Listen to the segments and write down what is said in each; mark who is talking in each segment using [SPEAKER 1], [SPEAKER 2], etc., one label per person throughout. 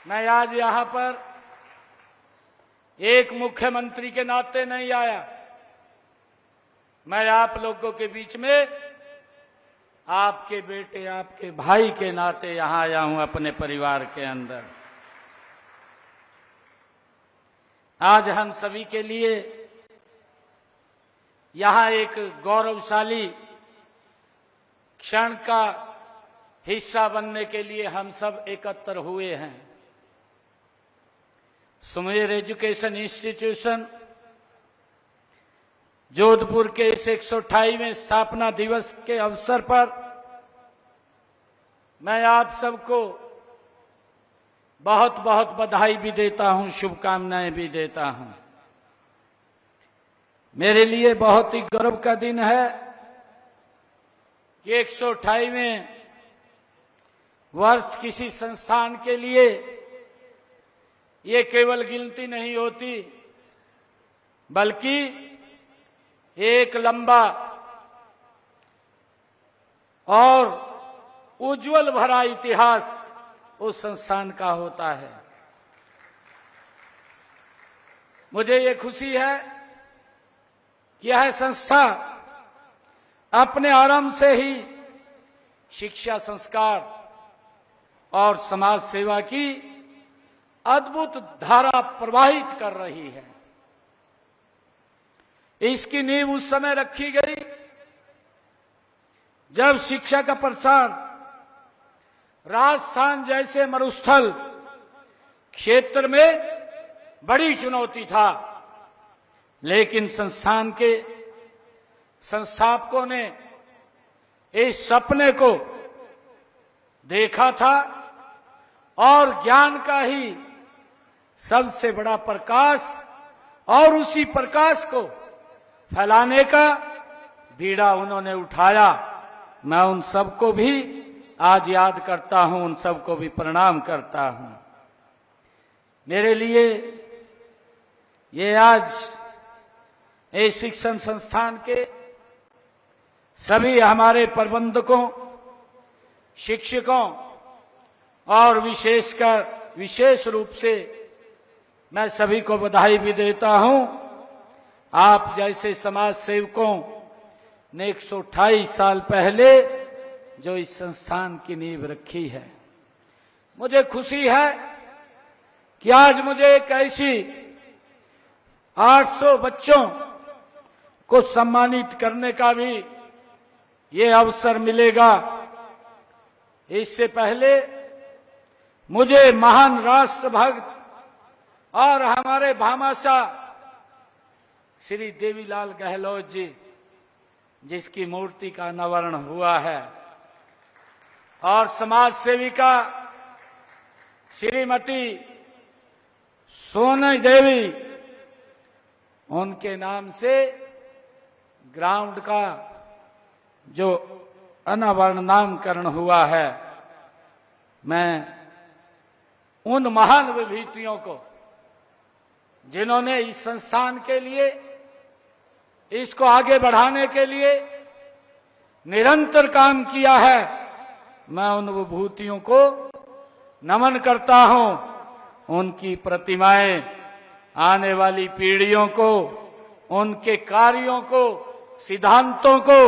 [SPEAKER 1] मैं आज यहां पर एक मुख्यमंत्री के नाते नहीं आया। मैं आप लोगों के बीच में आपके बेटे, आपके भाई के नाते यहां आया हूं, अपने परिवार के अंदर। आज हम सभी के लिए यहां एक गौरवशाली क्षण का हिस्सा बनने के लिए हम सब एकत्र हुए हैं। सुमेर एजुकेशन इंस्टीट्यूशन जोधपुर के इस 128वें स्थापना दिवस के अवसर पर मैं आप सबको बहुत बहुत बधाई भी देता हूं, शुभकामनाएं भी देता हूं। मेरे लिए बहुत ही गर्व का दिन है कि 128वें वर्ष किसी संस्थान के लिए ये केवल गिनती नहीं होती, बल्कि एक लंबा और उज्जवल भरा इतिहास उस संस्थान का होता है। मुझे ये खुशी है कि यह संस्था अपने आरंभ से ही शिक्षा, संस्कार और समाज सेवा की अद्भुत धारा प्रवाहित कर रही है। इसकी नींव उस समय रखी गई जब शिक्षा का प्रसार राजस्थान जैसे मरुस्थल क्षेत्र में बड़ी चुनौती था, लेकिन संस्थान के संस्थापकों ने इस सपने को देखा था और ज्ञान का ही सबसे बड़ा प्रकाश और उसी प्रकाश को फैलाने का बीड़ा उन्होंने उठाया। मैं उन सबको भी आज याद करता हूं, उन सबको भी प्रणाम करता हूं। मेरे लिए ये आज इस शिक्षण संस्थान के सभी हमारे प्रबंधकों, शिक्षकों और विशेष रूप से मैं सभी को बधाई भी देता हूं। आप जैसे समाज सेवकों ने 128 साल पहले जो इस संस्थान की नींव रखी है। मुझे खुशी है कि आज मुझे एक ऐसी 800 बच्चों को सम्मानित करने का भी ये अवसर मिलेगा। इससे पहले मुझे महान राष्ट्रभक्त और हमारे भामाशाह श्री देवीलाल गहलोत जी, जिसकी मूर्ति का अनावरण हुआ है, और समाज सेविका श्रीमती सोनी देवी, उनके नाम से ग्राउंड का जो अनावरण नामकरण हुआ है। मैं उन महान विभूतियों को जिन्होंने इस संस्थान के लिए, इसको आगे बढ़ाने के लिए निरंतर काम किया है, मैं उन विभूतियों को नमन करता हूं। उनकी प्रतिमाएं आने वाली पीढ़ियों को, उनके कार्यों को, सिद्धांतों को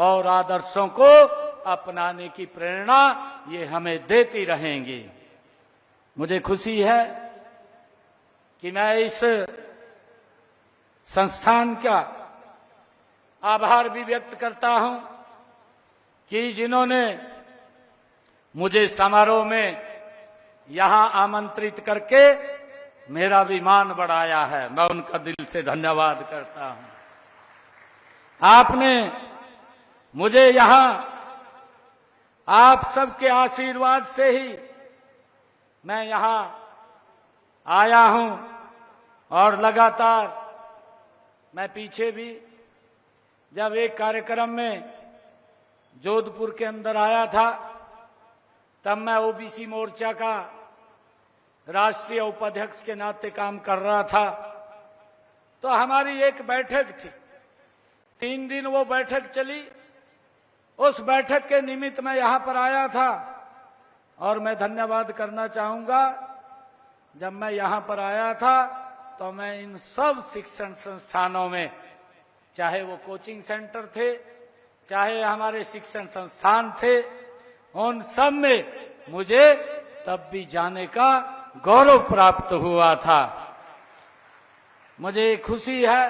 [SPEAKER 1] और आदर्शों को अपनाने की प्रेरणा ये हमें देती रहेंगी। मुझे खुशी है कि मैं इस संस्थान का आभार भी व्यक्त करता हूं कि जिन्होंने मुझे समारोह में यहां आमंत्रित करके मेरा भी मान बढ़ाया है। मैं उनका दिल से धन्यवाद करता हूं। आपने मुझे यहां आप सबके आशीर्वाद से ही मैं यहां आया हूं और लगातार मैं पीछे भी जब एक कार्यक्रम में जोधपुर के अंदर आया था, तब मैं ओबीसी मोर्चा का राष्ट्रीय उपाध्यक्ष के नाते काम कर रहा था। तो हमारी एक बैठक थी, 3 दिन वो बैठक चली। उस बैठक के निमित्त मैं यहां पर आया था और मैं धन्यवाद करना चाहूंगा जब मैं यहां पर आया था तो मैं इन सब शिक्षण संस्थानों में, चाहे वो कोचिंग सेंटर थे, चाहे हमारे शिक्षण संस्थान थे, उन सब में मुझे तब भी जाने का गौरव प्राप्त हुआ था। मुझे खुशी है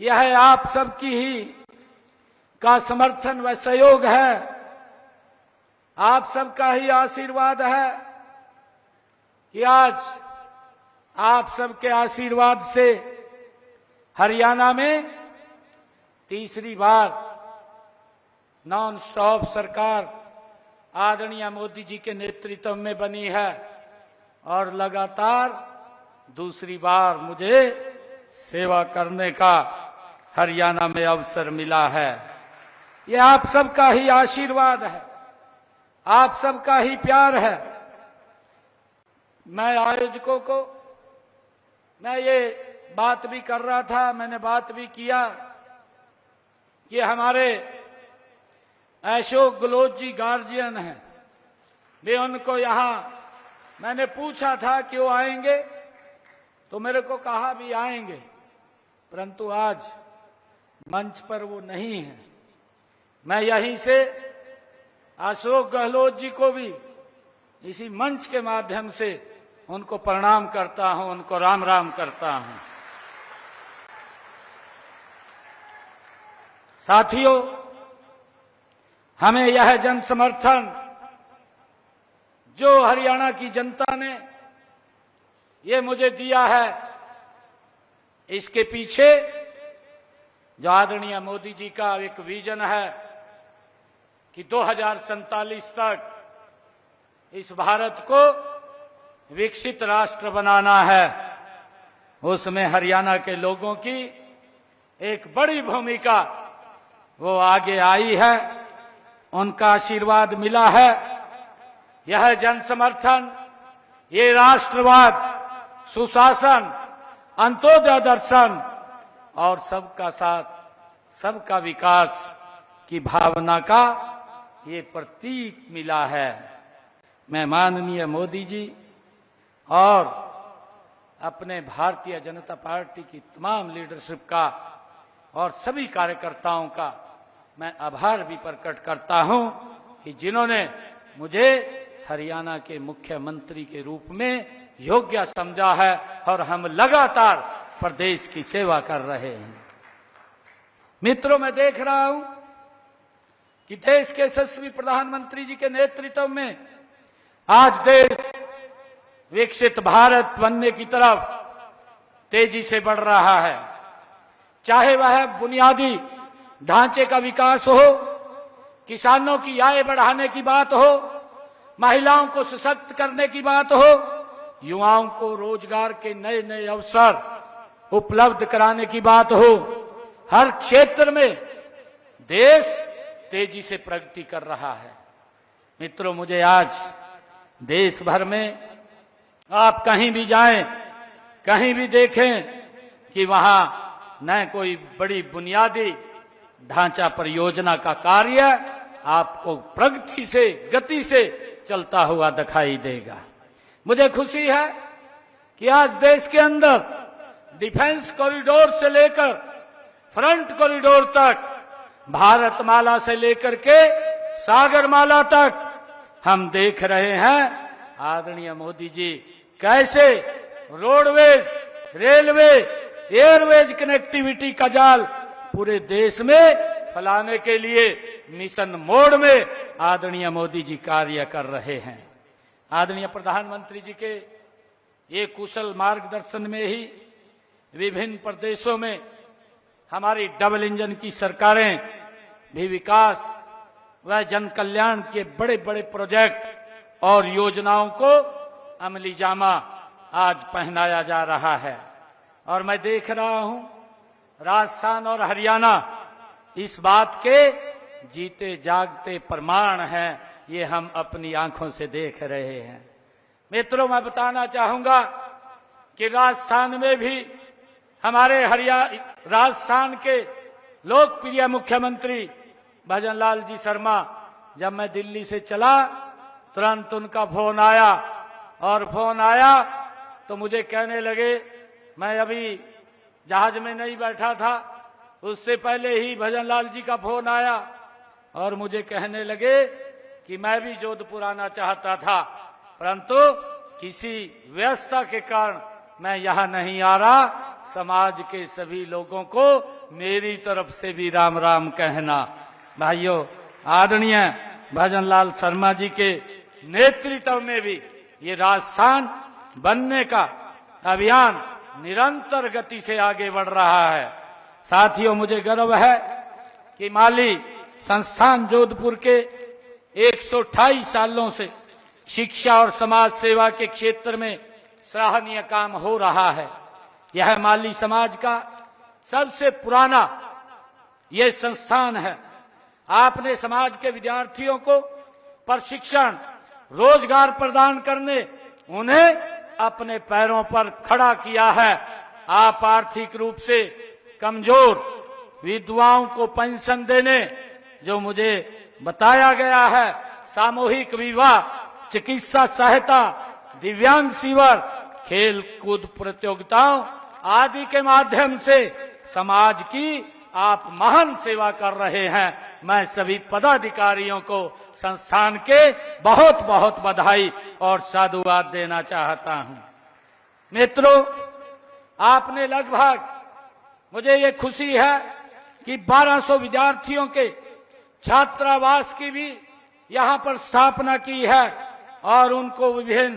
[SPEAKER 1] कि यह आप सबकी ही का समर्थन व सहयोग है, आप सबका ही आशीर्वाद है कि आज आप सबके आशीर्वाद से हरियाणा में तीसरी बार नॉन स्टॉप सरकार आदरणीय मोदी जी के नेतृत्व में बनी है और लगातार दूसरी बार मुझे सेवा करने का हरियाणा में अवसर मिला है। ये आप सबका ही आशीर्वाद है, आप सबका ही प्यार है। मैं आयोजकों को मैं ये बात भी कर रहा था, मैंने बात भी किया कि हमारे अशोक गहलोत जी गार्जियन हैं, वे उनको यहां मैंने पूछा था कि वो आएंगे, तो मेरे को कहा भी आएंगे, परंतु आज मंच पर वो नहीं है। मैं यहीं से अशोक गहलोत जी को भी इसी मंच के माध्यम से उनको प्रणाम करता हूं, उनको राम राम करता हूं। साथियों, हमें यह जन समर्थन जो हरियाणा की जनता ने ये मुझे दिया है, इसके पीछे जो आदरणीय मोदी जी का एक विजन है कि 2047 तक इस भारत को विकसित राष्ट्र बनाना है, उसमें हरियाणा के लोगों की एक बड़ी भूमिका वो आगे आई है, उनका आशीर्वाद मिला है। यह जन समर्थन, ये राष्ट्रवाद, सुशासन, अंत्योदय दर्शन और सबका साथ सबका विकास की भावना का ये प्रतीक मिला है। मैं माननीय मोदी जी और अपने भारतीय जनता पार्टी की तमाम लीडरशिप का और सभी कार्यकर्ताओं का मैं आभार भी प्रकट करता हूं कि जिन्होंने मुझे हरियाणा के मुख्यमंत्री के रूप में योग्य समझा है और हम लगातार प्रदेश की सेवा कर रहे हैं। मित्रों, मैं देख रहा हूं कि देश के यशस्वी प्रधानमंत्री जी के नेतृत्व में आज देश विकसित भारत बनने की तरफ तेजी से बढ़ रहा है। चाहे वह बुनियादी ढांचे का विकास हो, किसानों की आय बढ़ाने की बात हो, महिलाओं को सशक्त करने की बात हो, युवाओं को रोजगार के नए नए अवसर उपलब्ध कराने की बात हो, हर क्षेत्र में देश तेजी से प्रगति कर रहा है। मित्रों, मुझे आज देश भर में आप कहीं भी जाएं, कहीं भी देखें कि वहां न कोई बड़ी बुनियादी ढांचा परियोजना का कार्य आपको प्रगति से, गति से चलता हुआ दिखाई देगा। मुझे खुशी है कि आज देश के अंदर डिफेंस कॉरिडोर से लेकर फ्रंट कॉरिडोर तक, भारतमाला से लेकर के सागरमाला तक हम देख रहे हैं आदरणीय मोदी जी कैसे रोडवेज, रेलवे, एयरवेज कनेक्टिविटी का जाल पूरे देश में फैलाने के लिए मिशन मोड में आदरणीय मोदी जी कार्य कर रहे हैं। आदरणीय प्रधानमंत्री जी के ये कुशल मार्गदर्शन में ही विभिन्न प्रदेशों में हमारी डबल इंजन की सरकारें भी विकास व जन कल्याण के बड़े बड़े प्रोजेक्ट और योजनाओं को अमली जामा आज पहनाया जा रहा है। और मैं देख रहा हूं राजस्थान और हरियाणा इस बात के जीते जागते प्रमाण हैं, ये हम अपनी आंखों से देख रहे हैं। मित्रों, मैं बताना चाहूंगा कि राजस्थान में भी हमारे राजस्थान के लोकप्रिय मुख्यमंत्री भजनलाल जी शर्मा, जब मैं दिल्ली से चला तुरंत उनका फोन आया और फोन आया तो मुझे कहने लगे, मैं अभी जहाज में नहीं बैठा था, उससे पहले ही भजनलाल जी का फोन आया और मुझे कहने लगे कि मैं भी जोधपुर आना चाहता था, परंतु किसी व्यस्तता के कारण मैं यहाँ नहीं आ रहा। समाज के सभी लोगों को मेरी तरफ से भी राम राम कहना। भाइयों, आदरणीय भजनलाल शर्मा जी के नेतृत्व में भी ये राजस्थान बनने का अभियान निरंतर गति से आगे बढ़ रहा है। साथियों, मुझे गर्व है कि माली संस्थान जोधपुर के 128 सालों से शिक्षा और समाज सेवा के क्षेत्र में सराहनीय काम हो रहा है। यह माली समाज का सबसे पुराना यह संस्थान है। आपने समाज के विद्यार्थियों को प्रशिक्षण, रोजगार प्रदान करने, उन्हें अपने पैरों पर खड़ा किया है। आप आर्थिक रूप से कमजोर विधवाओं को पेंशन देने, जो मुझे बताया गया है, सामूहिक विवाह, चिकित्सा सहायता, दिव्यांग शिविर, खेल कूद प्रतियोगिताओं आदि के माध्यम से समाज की आप महान सेवा कर रहे हैं। मैं सभी पदाधिकारियों को संस्थान के बहुत बहुत बधाई और साधुवाद देना चाहता हूं। मित्रों, आपने लगभग, मुझे ये खुशी है कि 1200 विद्यार्थियों के छात्रावास की भी यहां पर स्थापना की है और उनको विभिन्न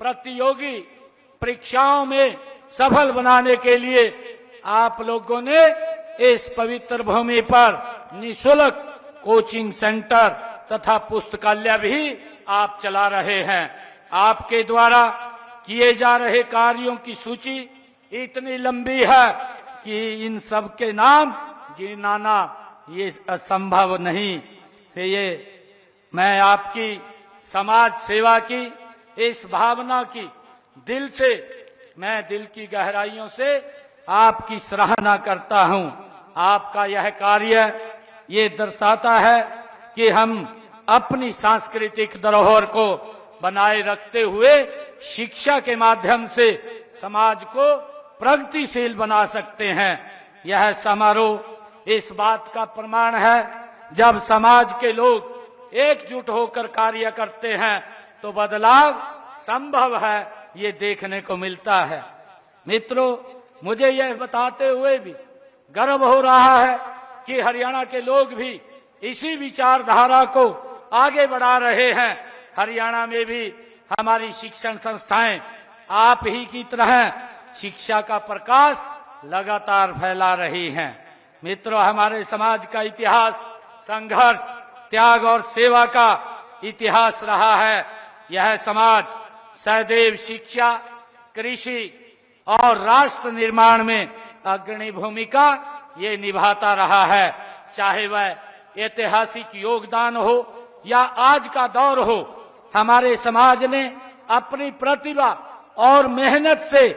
[SPEAKER 1] प्रतियोगी परीक्षाओं में सफल बनाने के लिए आप लोगों ने इस पवित्र भूमि पर निःशुल्क कोचिंग सेंटर तथा पुस्तकालय भी आप चला रहे हैं। आपके द्वारा किए जा रहे कार्यों की सूची इतनी लंबी है कि इन सब के नाम गिनाना ये असंभव नहीं। से ये मैं आपकी समाज सेवा की इस भावना की दिल की गहराइयों से आपकी सराहना करता हूं। आपका यह कार्य ये दर्शाता है कि हम अपनी सांस्कृतिक धरोहर को बनाए रखते हुए शिक्षा के माध्यम से समाज को प्रगतिशील बना सकते हैं। यह समारोह इस बात का प्रमाण है, जब समाज के लोग एकजुट होकर कार्य करते हैं तो बदलाव संभव है, ये देखने को मिलता है। मित्रों, मुझे यह बताते हुए भी गर्व हो रहा है कि हरियाणा के लोग भी इसी विचारधारा को आगे बढ़ा रहे हैं। हरियाणा में भी हमारी शिक्षण संस्थाएं आप ही की तरह शिक्षा का प्रकाश लगातार फैला रही हैं। मित्रों, हमारे समाज का इतिहास संघर्ष, त्याग और सेवा का इतिहास रहा है। यह समाज सदैव शिक्षा, कृषि और राष्ट्र निर्माण में अग्रणी भूमिका ये निभाता रहा है। चाहे वह ऐतिहासिक योगदान हो या आज का दौर हो, हमारे समाज ने अपनी प्रतिभा और मेहनत से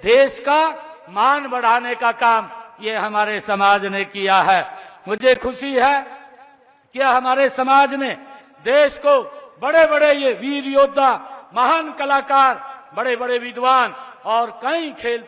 [SPEAKER 1] देश का मान बढ़ाने का काम ये हमारे समाज ने किया है। मुझे खुशी है कि हमारे समाज ने देश को बड़े बड़े ये वीर योद्धा, महान कलाकार, बड़े बड़े विद्वान और कई खेल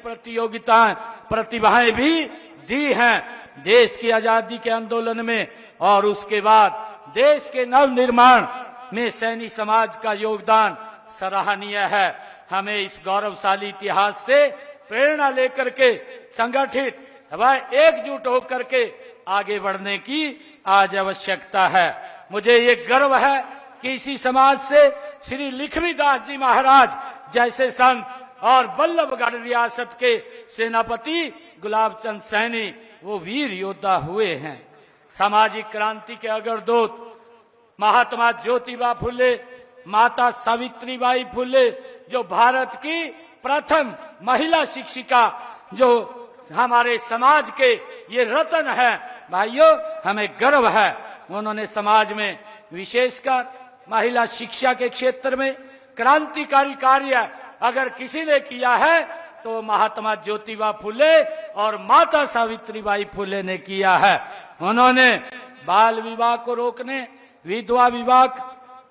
[SPEAKER 1] प्रतिभाएं भी दी हैं। देश की आजादी के आंदोलन में और उसके बाद देश के नव निर्माण में सैनी समाज का योगदान सराहनीय है। हमें इस गौरवशाली इतिहास से प्रेरणा लेकर के संगठित व एकजुट होकर के आगे बढ़ने की आज आवश्यकता है। मुझे ये गर्व है कि इसी समाज से श्री लक्ष्मीदास जी महाराज जैसे संत और बल्लभगढ़ रियासत के सेनापति गुलाब चंद सैनी वो वीर योद्धा हुए हैं। सामाजिक क्रांति के अग्रदूत महात्मा ज्योतिबा फुले, माता सावित्रीबाई फुले, जो भारत की प्रथम महिला शिक्षिका, जो हमारे समाज के ये रत्न है। भाइयों, हमें गर्व है, उन्होंने समाज में विशेषकर महिला शिक्षा के क्षेत्र में क्रांतिकारी कार्य अगर किसी ने किया है तो महात्मा ज्योतिबा फुले और माता सावित्रीबाई फुले ने किया है। उन्होंने बाल विवाह को रोकने, विधवा विवाह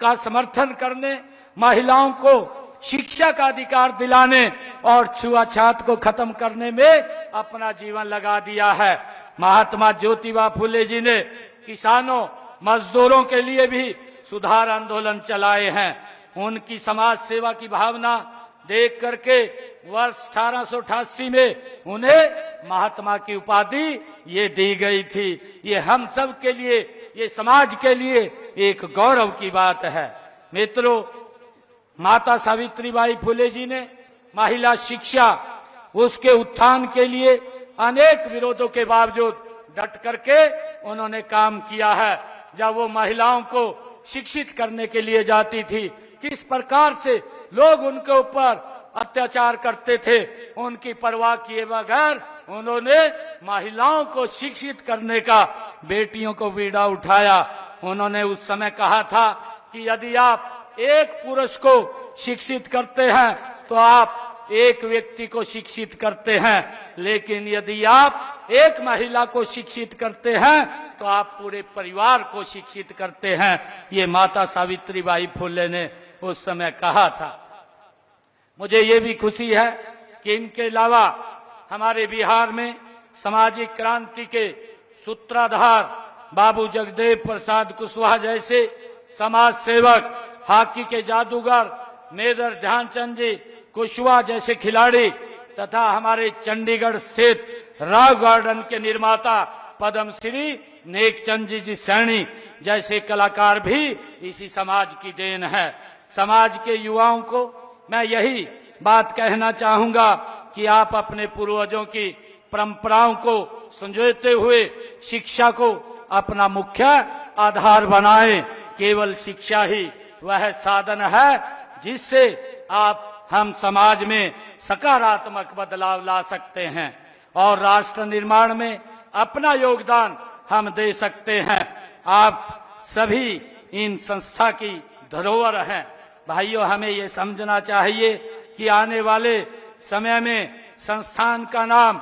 [SPEAKER 1] का समर्थन करने, महिलाओं को शिक्षा का अधिकार दिलाने और छुआछूत को खत्म करने में अपना जीवन लगा दिया है। महात्मा ज्योतिबा फुले जी ने किसानों मजदूरों के लिए भी सुधार आंदोलन चलाए हैं। उनकी समाज सेवा की भावना देख करके वर्ष 1888 में उन्हें महात्मा की उपाधि ये दी गई थी। ये हम सब के लिए, ये समाज के लिए एक गौरव की बात है। मित्रों, माता सावित्रीबाई फुले जी ने महिला शिक्षा, उसके उत्थान के लिए अनेक विरोधों के बावजूद डट करके उन्होंने काम किया है। जब वो महिलाओं को शिक्षित करने के लिए जाती थी, किस प्रकार से लोग उनके ऊपर अत्याचार करते थे, उनकी परवाह किए बगैर उन्होंने महिलाओं को शिक्षित करने का बेटियों को बीड़ा उठाया। उन्होंने उस समय कहा था कि यदि आप एक पुरुष को शिक्षित करते हैं तो आप एक व्यक्ति को शिक्षित करते हैं, लेकिन यदि आप एक महिला को शिक्षित करते हैं तो आप पूरे परिवार को शिक्षित करते हैं। ये माता सावित्रीबाई फुले ने उस समय कहा था। मुझे ये भी खुशी है कि इनके अलावा हमारे बिहार में सामाजिक क्रांति के सूत्रधार बाबू जगदेव प्रसाद कुशवाहा जैसे समाज सेवक, हॉकी के जादूगर मेजर ध्यानचंद जी कुशवाहा जैसे खिलाड़ी तथा हमारे चंडीगढ़ स्थित रॉक गार्डन के निर्माता पद्मश्री नेकचंद जी सैनी जैसे कलाकार भी इसी समाज की देन है। समाज के युवाओं को मैं यही बात कहना चाहूंगा कि आप अपने पूर्वजों की परंपराओं को संजोते हुए शिक्षा को अपना मुख्य आधार बनाएं। केवल शिक्षा ही वह साधन है जिससे हम समाज में सकारात्मक बदलाव ला सकते हैं और राष्ट्र निर्माण में अपना योगदान हम दे सकते हैं। आप सभी इन संस्था की धरोहर हैं। भाइयों, हमें ये समझना चाहिए कि आने वाले समय में संस्थान का नाम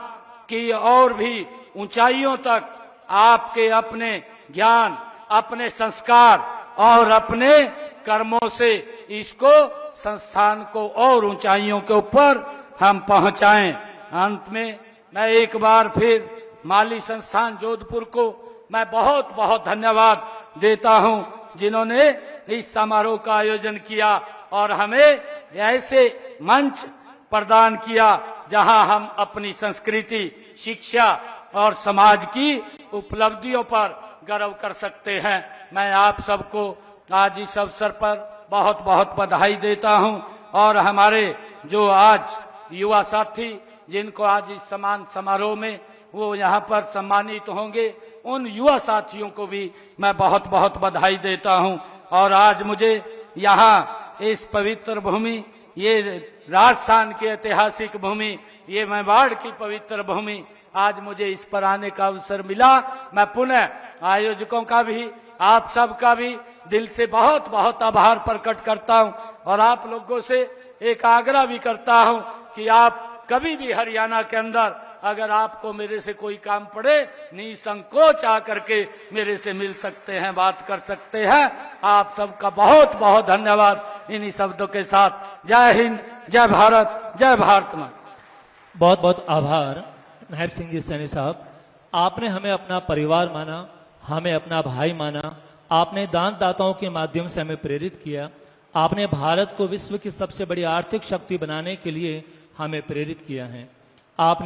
[SPEAKER 1] की और भी ऊंचाइयों तक आपके अपने ज्ञान, अपने संस्कार और अपने कर्मों से इसको संस्थान को और ऊंचाइयों के ऊपर हम पहुंचाएं। अंत में मैं एक बार फिर माली संस्थान जोधपुर को मैं बहुत बहुत धन्यवाद देता हूं, जिन्होंने इस समारोह का आयोजन किया और हमें ऐसे मंच प्रदान किया जहां हम अपनी संस्कृति, शिक्षा और समाज की उपलब्धियों पर गर्व कर सकते हैं। मैं आप सबको आज इस अवसर पर बहुत बहुत बधाई देता हूं और हमारे जो आज युवा साथी जिनको आज इस सम्मान समारोह में वो यहाँ पर सम्मानित होंगे, उन युवा साथियों को भी मैं बहुत बहुत बधाई देता हूं। और आज मुझे यहाँ इस पवित्र भूमि, ये राजस्थान की ऐतिहासिक भूमि, ये मेवाड़ की पवित्र भूमि, आज मुझे इस पर आने का अवसर मिला। मैं पुनः आयोजकों का भी, आप सबका भी दिल से बहुत बहुत आभार प्रकट करता हूं और आप लोगों से एक आग्रह भी करता हूं कि आप कभी भी हरियाणा के अंदर अगर आपको मेरे से कोई काम पड़े, निसंकोच आकर के मेरे से मिल सकते हैं, बात कर सकते हैं। आप सबका बहुत बहुत धन्यवाद। इन्हीं शब्दों के साथ जय हिंद, जय भारत, जय भारत मां।
[SPEAKER 2] बहुत बहुत आभार नायब सिंह जी सैनी साहब। आपने हमें अपना परिवार माना, हमें अपना भाई माना, आपने दानदाताओं के माध्यम से हमें प्रेरित किया, आपने भारत को विश्व की सबसे बड़ी आर्थिक शक्ति बनाने के लिए हमें प्रेरित किया है। आपने